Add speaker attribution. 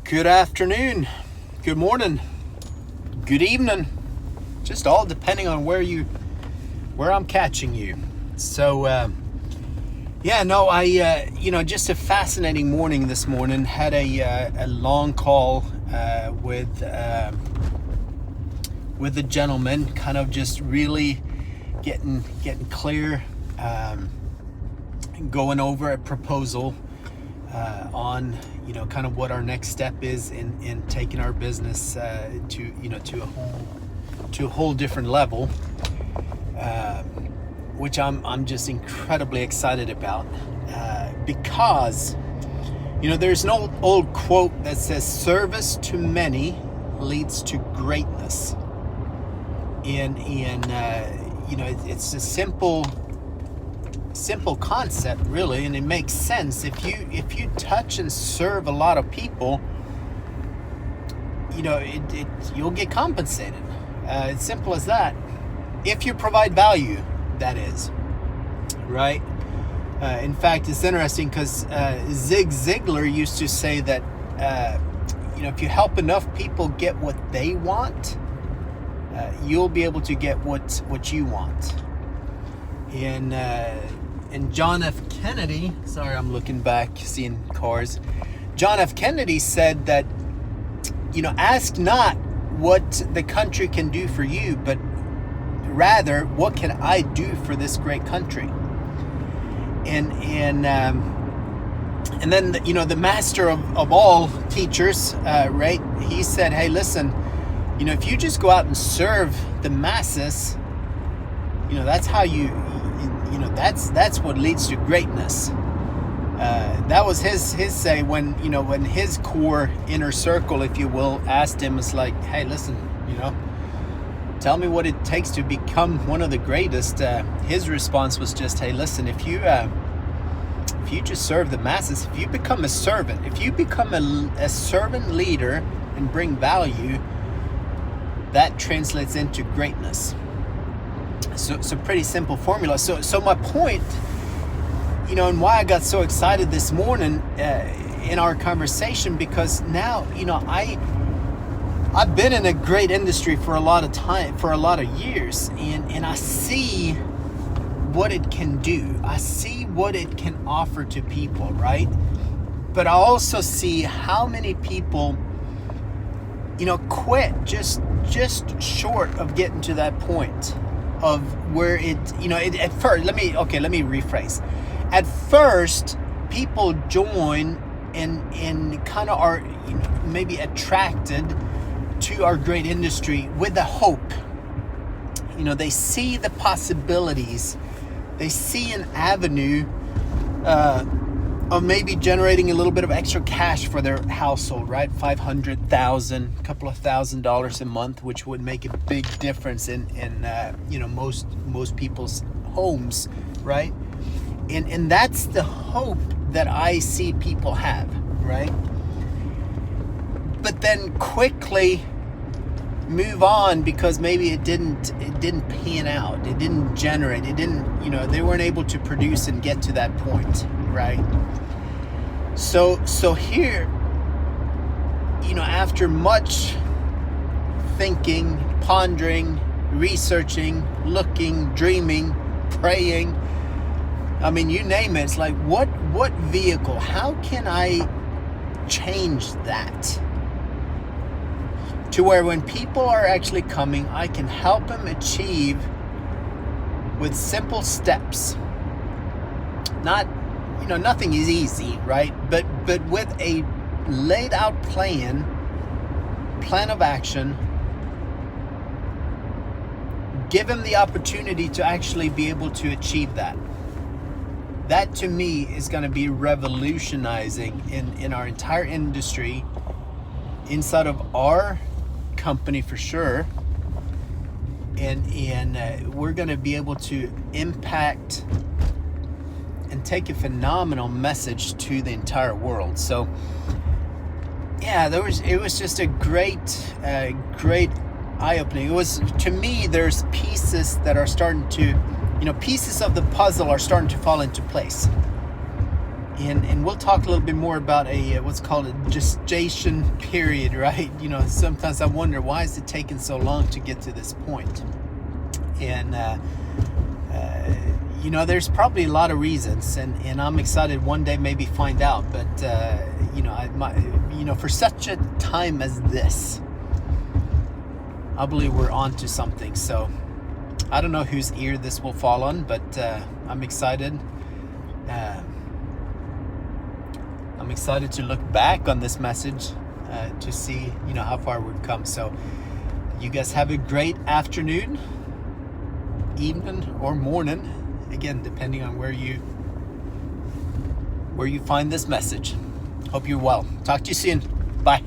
Speaker 1: Good afternoon, good morning, good evening, just all depending on where I'm catching you. So just a fascinating morning this morning. Had a long call with a gentleman, kind of just really getting clear, going over a proposal on kind of what our next step is in taking our business to a whole different level, which I'm just incredibly excited about, because there's an old quote that says service to many leads to greatness. It's a simple concept, really, and it makes sense. If you touch and serve a lot of people, you'll get compensated. It's simple as that. If you provide value, that is, right? In fact, it's interesting because Zig Ziglar used to say that if you help enough people get what they want, you'll be able to get what you want. And John F. Kennedy, sorry, I'm looking back, seeing cars. John F. Kennedy said that, ask not what the country can do for you, but rather, what can I do for this great country? And then, the master of all teachers, right? He said, hey, listen, if you just go out and serve the masses, that's how that's what leads to greatness. That was his say when his core inner circle, if you will, asked him, it's like, hey, listen, tell me what it takes to become one of the greatest. His response was just, hey, listen, if you just serve the masses, if you become a servant, if you become a servant leader and bring value, that translates into greatness. So it's a pretty simple formula. So my point, and why I got so excited this morning in our conversation, because now, I've been in a great industry for a lot of time, for a lot of years, and I see what it can do. I see what it can offer to people, right? But I also see how many people, quit just short of getting to that point of where at first, let me rephrase. At first, people join and kind of are maybe attracted to our great industry with the hope. They see the possibilities. They see an avenue of maybe generating a little bit of extra cash for their household, right? $500,000, a couple of $1,000s a month, which would make a big difference in most people's homes, right? And that's the hope that I see people have, right? But then quickly move on because maybe it didn't pan out, it didn't generate, they weren't able to produce and get to that point, right? So here, after much thinking, pondering, researching, looking, dreaming, praying, you name it, it's like, what vehicle, how can I change that to where when people are actually coming, I can help them achieve with simple steps. Nothing is easy, right? But with a laid out plan of action, give them the opportunity to actually be able to achieve that. That to me is going to be revolutionizing in our entire industry, inside of our company for sure, and we're going to be able to impact and take a phenomenal message to the entire world. So yeah, it was just a great eye-opening. It was, to me, there's pieces that are starting to, pieces of the puzzle are starting to fall into place. And we'll talk a little bit more about a what's called a gestation period, right? You know, sometimes I wonder, why is it taking so long to get to this point? And you know, there's probably a lot of reasons, and I'm excited one day maybe find out. But you know, for such a time as this, I believe we're on to something. So I don't know whose ear this will fall on, but I'm excited. I'm excited to look back on this message to see, you know, how far we've come. So you guys have a great afternoon, evening, or morning. Again, depending on where you find this message. Hope you're well. Talk to you soon. Bye.